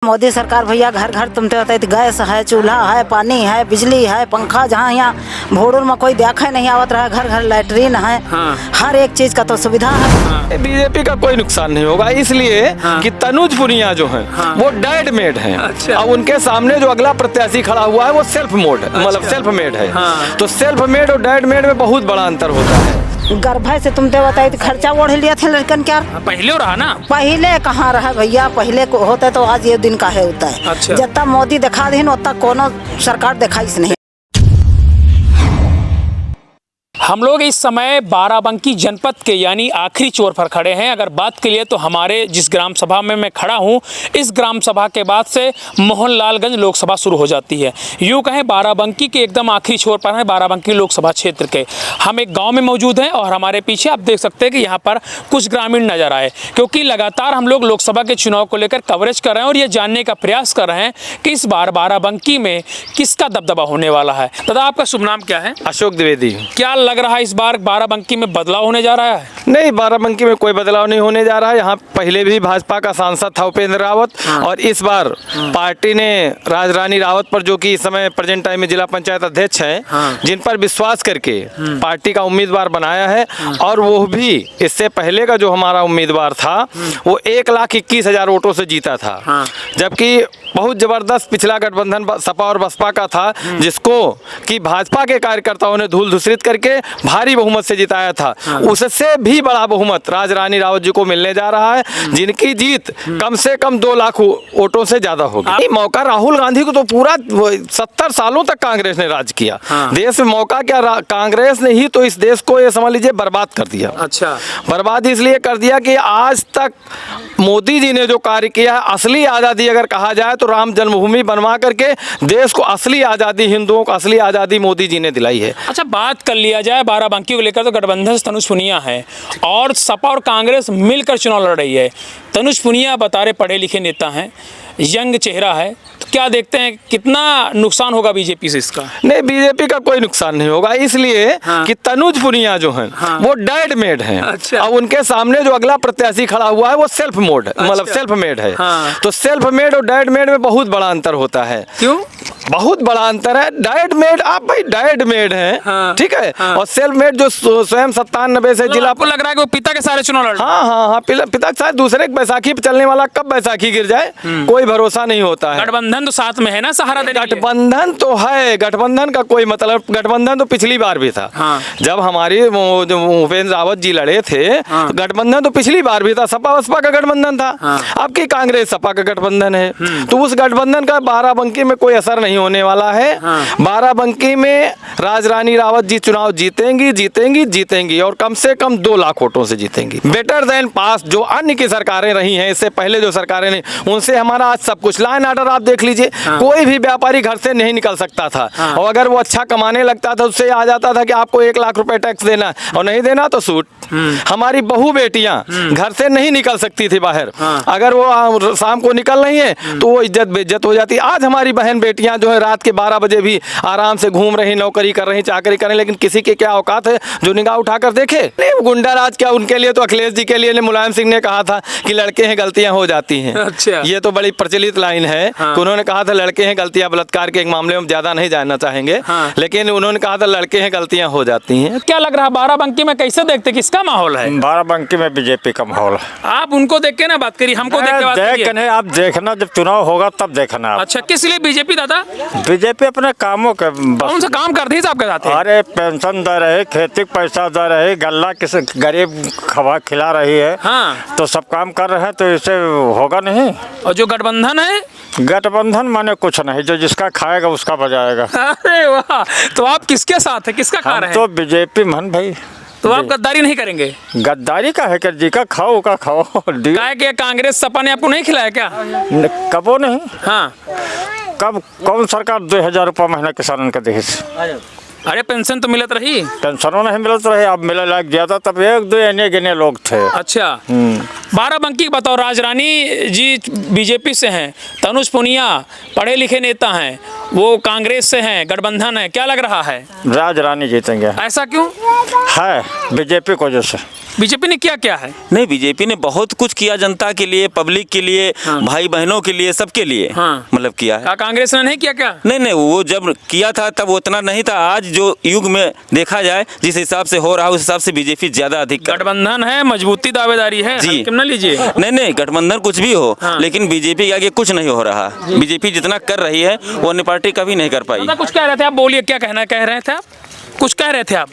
मोदी सरकार भैया घर घर तुमते बताई गैस है, चूल्हा है, पानी है, बिजली है, पंखा, जहाँ यहाँ भोड़ूर में कोई देखे नहीं आवत रहा, घर घर लैट्रीन है। हर एक चीज का तो सुविधा है। बीजेपी का कोई नुकसान नहीं होगा, इसलिए कि तनुज पुनिया जो है वो डेड मेड है। अच्छा। अब उनके सामने जो अगला प्रत्याशी खड़ा हुआ है वो सेल्फ मोड मतलब सेल्फ मेड है। तो सेल्फ मेड और डेड मेड में बहुत बड़ा अंतर होता है। गर्भ से तुमते बताई खर्चा ओढ़ लिया थे लड़कन क्या? पहले रहा ना, पहले कहाँ रहा भैया, पहले को होता तो आज ये दिन का है होता है। अच्छा। जितना मोदी दिखा दिन उतना कोनो सरकार दिखाई नहीं। हम लोग इस समय बाराबंकी जनपद के यानी आखिरी छोर पर खड़े हैं। अगर बात करिए तो हमारे जिस ग्राम सभा में मैं खड़ा हूं, इस ग्राम सभा के बाद से मोहनलालगंज लोकसभा शुरू हो जाती है। यूँ कहें बाराबंकी के एकदम आखिरी छोर पर है बाराबंकी लोकसभा क्षेत्र के। हम एक गांव में मौजूद हैं और हमारे पीछे आप देख सकते हैं कि यहाँ पर कुछ ग्रामीण नजर आए, क्योंकि लगातार हम लोग लोकसभा के चुनाव को लेकर कवरेज कर रहे हैं और ये जानने का प्रयास कर रहे हैं कि इस बार बाराबंकी में किसका दबदबा होने वाला है। दादा, आपका शुभ नाम क्या है? अशोक द्विवेदी। क्या लग रहा है इस बार बाराबंकी में बदलाव होने जा रहा है? नहीं, बाराबंकी में कोई बदलाव नहीं होने जा रहा है। यहाँ पहले भी भाजपा का सांसद था उपेंद्र रावत, और इस बार पार्टी ने राजरानी रावत पर, जो कि इस समय प्रेजेंट टाइम में जिला पंचायत अध्यक्ष हैं, जिन पर विश्वास करके पार्टी का उम्मीदवार बनाया है। और वो भी इससे पहले का जो हमारा उम्मीदवार था वो 1,21,000 वोटों से जीता था, जबकि बहुत जबरदस्त पिछला गठबंधन सपा और बसपा का था, जिसको कि भाजपा के कार्यकर्ताओं ने धूल धूसरित करके भारी बहुमत से जिताया था। उससे भी बड़ा बहुमत राजरानी रावत जी को मिलने जा रहा है, जिनकी जीत कम से कम 2 लाख वोटों से ज्यादा होगी। मौका राहुल गांधी को तो पूरा 70 सालों तक कांग्रेस ने राज किया। देश में मौका क्या, कांग्रेस ने ही तो इस देश को ये समझ लीजिए बर्बाद कर दिया। अच्छा। बर्बाद इसलिए कर दिया कि आज तक मोदी जी ने जो कार्य किया है, असली आज़ादी अगर कहा जाए तो राम जन्मभूमि बनवा करके देश को असली आज़ादी, हिंदुओं को असली आज़ादी मोदी जी ने दिलाई है। अच्छा, बात कर लिया जाए बाराबंकी को लेकर तो गठबंधन से तनुज पुनिया है और सपा और कांग्रेस मिलकर चुनाव लड़ रही है। तनुज पुनिया बता रहे पढ़े लिखे नेता हैं, यंग चेहरा है, तो क्या देखते हैं कितना नुकसान होगा बीजेपी से इसका? नहीं, बीजेपी का कोई नुकसान नहीं होगा, इसलिए कि तनुज पुनिया जो है वो डेड मेड है। अच्छा। अब उनके सामने जो अगला प्रत्याशी खड़ा हुआ है वो सेल्फ मोड मतलब सेल्फ मेड है। तो सेल्फ मेड और डेड मेड में बहुत बड़ा अंतर होता है। क्यों? बहुत बड़ा अंतर है। डेड मेड, आप भाई डेड मेड हैं, ठीक है, और सेल्फ मेड जो स्वयं 97 से जिला। आपको लग रहा है कि वो पिता के सारे चुनाव लड़ रहे हैं? हाँ, पिता शायद दूसरे बैसाखी पे चलने वाला, कब बैसाखी गिर जाए कोई भरोसा नहीं होता है। गठबंधन तो साथ में है ना, सहारा दे रही है। गठबंधन तो है, गठबंधन का कोई मतलब, गठबंधन तो पिछली बार भी था। जब हमारी उपेंद्र रावत जी लड़े थे, गठबंधन तो पिछली बार भी था, सपा बसपा का गठबंधन था। अब की कांग्रेस सपा का गठबंधन है, तो उस गठबंधन का बाराबंकी में कोई असर नहीं होने वाला है। बाराबंकी में राजरानी रावत जी चुनाव जीतेंगी और कम से कम 2 लाख वोटों से जीतेंगी। बेटर देन पास जो अन्य की सरकारें रही हैं, इससे पहले जो सरकारें ने, उनसे हमारा आज सब कुछ लाइन ऑर्डर आप देख लीजिए। कोई भी व्यापारी घर से नहीं निकल सकता था, और अगर वो अच्छा कमाने लगता था उससे आ जाता था कि आपको 1 लाख रुपए टैक्स देना, और नहीं देना तो सूट। हमारी बहू बेटियां घर से नहीं निकल सकती थी बाहर, अगर वो शाम को निकल रही है तो वो इज्जत बेइज्जत हो जाती। आज हमारी बहन बेटियां जो है रात के 12 बजे भी आराम से घूम रही, नौकरी कर रही, चाकरी कर रही, लेकिन किसी के क्या औकात है जो निगाह उठाकर देखे? नहीं, गुंडा राज क्या, उनके लिए तो अखिलेश जी के लिए मुलायम सिंह ने कहा था कि लड़के हैं गलतियां हो जाती हैं। अच्छा। ये तो बड़ी प्रचलित लाइन है कि उन्होंने कहा था लड़के हैं गलतियां, बलात्कार के एक मामले में ज्यादा नहीं जानना चाहेंगे, लेकिन उन्होंने कहा था लड़के हैं गलतियां हो जाती हैं। क्या लग रहा है बाराबंकी में कैसे देखते, किसका माहौल है? बाराबंकी में बीजेपी का माहौल है। आप उनको देख के ना बात करिए, हमको देख के बात करिए। आप देखना, जब चुनाव होगा तब देखना आप। अच्छा, किस लिए बीजेपी दादा? बीजेपी अपने कामों के कौन सा काम कर दी आपके साथ? अरे पेंशन दे रही, खेती पैसा दे रही, गल्ला किसी गरीब खवा खिला रही है। तो सब काम कर रहे हैं, तो इससे होगा नहीं। और जो गठबंधन है, गठबंधन माने कुछ नहीं, जो जिसका खाएगा उसका बजाएगा। अरे वाह, तो आप किसके साथ है, किसका खा रहे हैं? तो बीजेपी मन भाई। तो आप गद्दारी नहीं करेंगे? गद्दारी का है कि जी का खाओ का खाओ। क्या कि कांग्रेस सपा ने आपको नहीं खिलाया क्या? कबो नहीं। हाँ, कब कौन सरकार 2000 रुपया महीना किसानों का देश? अरे पेंशन तो मिलत रही। पेंशनों नहीं मिलत रहे, अब मिले लायक ज्यादा, तब 1-2 एने गिने लोग थे। अच्छा, बाराबंकी बताओ, राजरानी जी बीजेपी से हैं, तनुज पुनिया पढ़े लिखे नेता हैं, वो कांग्रेस से हैं, गठबंधन है, क्या लग रहा है? राजरानी जीतेंगे। ऐसा क्यों है बीजेपी की वजह से। बीजेपी ने किया क्या है? नहीं, बीजेपी ने बहुत कुछ किया जनता के लिए, पब्लिक के लिए, भाई बहनों के लिए, सबके लिए मतलब किया है। कांग्रेस ने नहीं किया क्या? नहीं, वो जब किया था तब उतना नहीं था। आज जो युग में देखा जाए जिस हिसाब से हो रहा है उस हिसाब से बीजेपी ज्यादा अधिक गठबंधन है, मजबूती दावेदारी है जी, क्यों ना लीजिए। नहीं, गठबंधन कुछ भी हो लेकिन बीजेपी के आगे कुछ नहीं हो रहा। बीजेपी जितना कर रही है वो अन्य पार्टी कभी नहीं कर पाई। कुछ कह रहे थे आप, बोलिए क्या कहना कह रहे थे आप? कुछ कह रहे थे आप?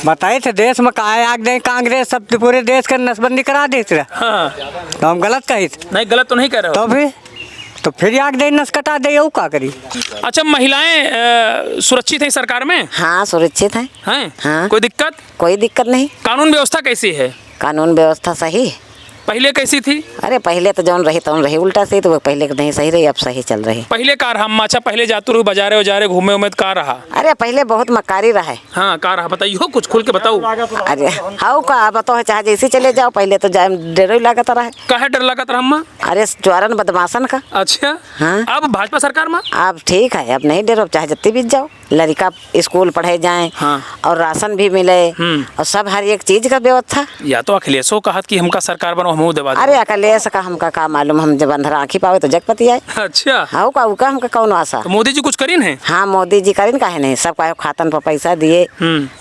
बताए थे देश में कहा आग नहीं, कांग्रेस सब पूरे देश का नसबंदी करा देते रहे। हाँ। तो हम गलत कही थे? नहीं, गलत तो नहीं कर रहे हो। तो फिर आग नहीं, नस कटा दे, वो क्या करी? अच्छा, महिलाएं सुरक्षित हैं सरकार में? हाँ, सुरक्षित हैं। हैं? हाँ। कोई दिक्कत? कोई दिक्कत नहीं। कानून व्यवस्था कैसी है? कानून व्यवस्था सही। पहले कैसी थी? अरे पहले तो जौन रही तौन रही, उल्टा से तो वो पहले नहीं सही रही, अब सही चल रही। पहले कार हम अच्छा पहले जातु रहो बाजारे उजारे घूमे उमे का रहा? अरे पहले बहुत मकारी रहा है। हाँ, का रहा बताइए, कुछ खुल के बताओ। अरे हाउ का बताओ, चाहे जैसे चले जाओ, पहले तो जाए डर ही लागत रहा है। काहे डर लागत रहा? अरे चोरन बदमाशन का। अच्छा। हाँ। अब भाजपा सरकार में अब ठीक है, अब नहीं डरो, चाहे जितनी बीत जाओ, लड़का स्कूल पढ़े जाए। हाँ। और राशन भी मिले और सब हर एक चीज का व्यवस्था। या तो अखिलेशो कहा कि हमका सरकार बनो हम दबा दे। अरे अखिलेश का हमका का मालूम, हम जब अंधरा आँखी पावे तो जगपति आए। अच्छा। हाउ का उका हमका कौन आशा? तो मोदी जी कुछ करीन है? हाँ, मोदी जी करीन काहे नहीं, सब का खातन पर पैसा दिए,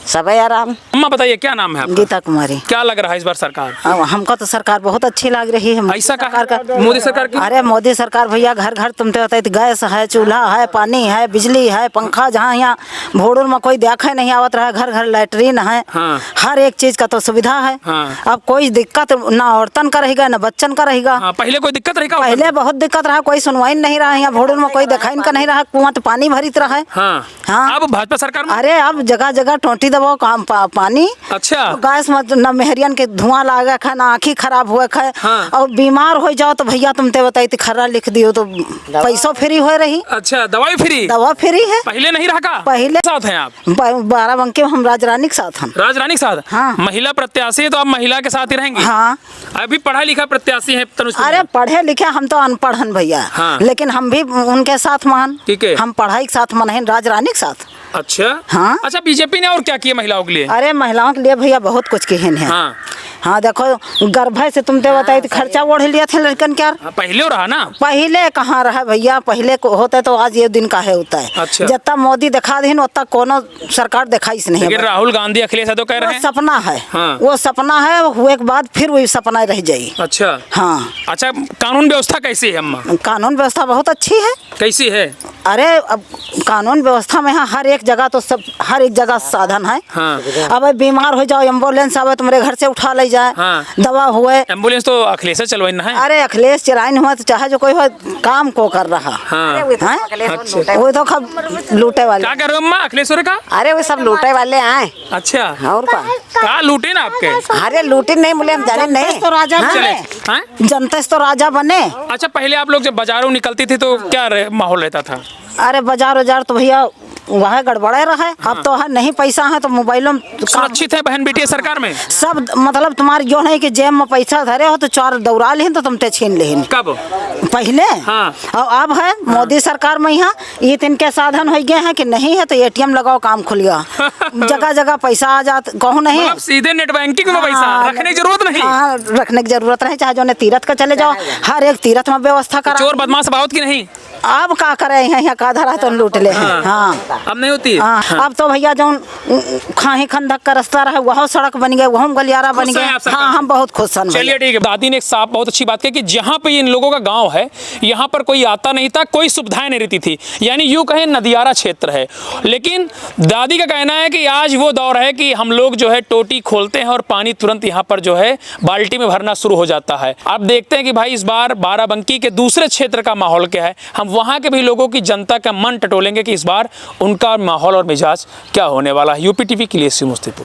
सब है आराम। अम्मा बताइए क्या नाम है आपका? गीता कुमारी। क्या लग रहा है इस बार सरकार? हमको तो सरकार बहुत अच्छी लग रही है। ऐसा का मोदी सरकार की? अरे मोदी सरकार भैया घर घर तुमते बताए गैस है, चूल्हा है, पानी है, बिजली है, पंखा, जहाँ यहाँ भोड़ूर में कोई देखा नहीं आवत रहा, घर घर लैट्रीन है। हाँ। हर एक चीज का तो सुविधा है। हाँ। अब कोई दिक्कत ना औरतन का रहेगा ना बच्चन का रहेगा। हाँ, पहले कोई दिक्कत रहेगा? पहले बहुत दिक्कत रहा, कोई सुनवाई नहीं रहा, यहाँ भोड़ूर में कोई देखा इनका नहीं रहा, कुआं तो पानी भरित रहा है। हाँ। हाँ। अब भाजपा सरकार में? अरे अब जगह जगह टोटी दबाओ काम पानी। अच्छा। गैस मत न मेहरियन के धुआं लागे खा, ना आँखी खराब हुए खा। हाँ। और बीमार हो जाओ तो भैया तुमते बताई तो खर्रा लिख दियो तो पैसों फ्री हो रही। अच्छा, दवाई फ्री? दवा फ्री है। पहले नहीं रहा का? पहले साथ हैं आप? बाराबंकी में हम राजरानी के साथ हम। राजरानी के साथ? हाँ। महिला प्रत्याशी है तो आप महिला के साथ ही रहेंगे? हाँ। अभी पढ़ा लिखा प्रत्याशी है तनुज? अरे पढ़े लिखे हम तो अनपढ़ हन भैया। हाँ। लेकिन हम भी उनके साथ मान। ठीक है। हम पढ़ाई के साथ मन है, राजरानी के साथ। अच्छा। हाँ। अच्छा, बीजेपी ने और क्या किया महिलाओं के लिए? अरे महिलाओं के लिए भैया बहुत कुछ किए हैं। हाँ। हाँ देखो, गर्भ से तुमते बताई तो खर्चा ओढ़ लिया थे लड़कन क्या। पहले हो रहा ना? पहले कहाँ रहा भैया, पहले को होता तो आज ये दिन का है होता है। अच्छा। जितना मोदी दिखा दिन उतना कोनो सरकार दिखाई नहीं है। लेकिन राहुल गांधी अखिलेश यादव कह रहे हैं सपना है। हाँ। वो सपना है, हुए के बाद फिर वही सपना रह जाये। अच्छा। हाँ। अच्छा, कानून व्यवस्था कैसी है अम्मा? कानून व्यवस्था बहुत अच्छी है। कैसी है? अरे अब कानून व्यवस्था में यहाँ हर एक जगह तो सब हर एक जगह साधन है। हाँ। अब बीमार हो जाओ, एम्बुलेंस आवे तुम्हारे घर से उठा ले जाए। हाँ। दवा हुए। एम्बुलेंस तो अखिलेश चलवाई ना है? अरे अखिलेश चलाइन हुआ तो चाहे जो कोई हो काम को कर रहा। हाँ। हैं? वो तो खब लूटे वाले। क्या कर रहे हो अम्मा अखिलेश्वर का? अरे वो सब लूटे वाले आए। अच्छा। और कहा लूटे ना आपके? अरे लूटे नहीं बोले, हम जाने नहीं तो राजा बने। हाँ? जनता से तो राजा बने। अच्छा, पहले आप लोग जब बाजारों निकलती थी तो क्या माहौल रहता था? अरे बाजार तो भैया वह गड़बड़े रहा है। अब तो है नहीं पैसा है तो मोबाइलों में सुरक्षित है बहन बेटी सरकार में सब। मतलब तुम्हारे जो नहीं कि जेब में पैसा धरे हो तो चार दौड़ा लेन तो तुम ते छीन लेन। कब? पहले। हाँ। और अब है मोदी सरकार में यहाँ ये तीन के साधन हो गए हैं कि नहीं है तो एटीएम लगाओ काम खुल गया। जगह जगह पैसा आ जाता, कहूँ नहीं मतलब सीधे नेट बैंकिंग में पैसा रखने की जरूरत नहीं? हाँ, रखने की जरूरत नहीं। चाहे जो ने तीरथ का चले जाओ, हर एक तीरथ में व्यवस्था करा। चोर बदमाश बहुत की नहीं? अब का करे, यहाँ का धरा तो लूट ले। हाँ। अब नहीं होती? हाँ। अब तो भैया जो खाही खंडक का रास्ता रहा वह सड़क बन गया, वह गलियारा बन गया। हाँ, हम बहुत खुश हैं। चलिए ठीक है। दादी ने एक साफ बहुत अच्छी बात कही कि जहाँ पे इन लोगों का गांव है यहाँ पर कोई आता नहीं था, कोई सुविधाएं नहीं रहती थी, यानी यूं कहें नदियारा क्षेत्र है। लेकिन दादी का कहना है कि आज वो दौर है कि हम लोग जो है टोटी खोलते हैं और पानी तुरंत यहाँ पर जो है बाल्टी में भरना शुरू हो जाता है। अब देखते हैं कि भाई इस बार बाराबंकी के दूसरे क्षेत्र का माहौल क्या है। हम वहाँ के भी लोगों की, जनता का मन टटोलेंगे कि इस बार उनका माहौल और मिजाज क्या होने वाला है। यूपी टीवी के लिए मुस्तफा।